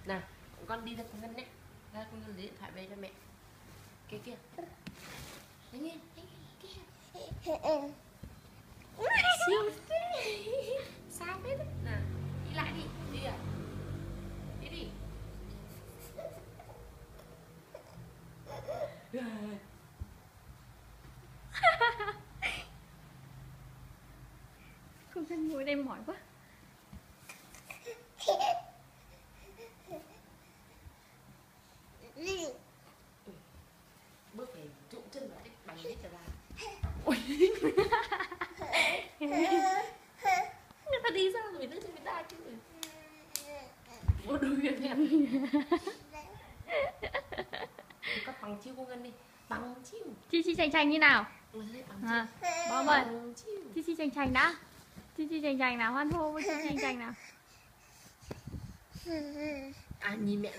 Nào, con đi ra con Ngân nhé. Ra con Ngân lấy điện thoại về cho mẹ. Kia kia. Đánh nghe, siêu sao hết đấy. Nào, đi lại đi, đi à. Đi đi. Không thân ngồi đây mỏi quá. Bước phải trụng chân vào cái bằng hết ra. Người ta đi ra rồi nữa cho người ta chứ. Một đôi huyền hẹp. Các bằng chiêu cô Ngân đi. Bằng chiêu. Chi chành chành như nào? À, bom ơi. Chi chành chành đã. Chi chành chành nào, hoan hô với chi chành chành nào. À nhìn mẹ.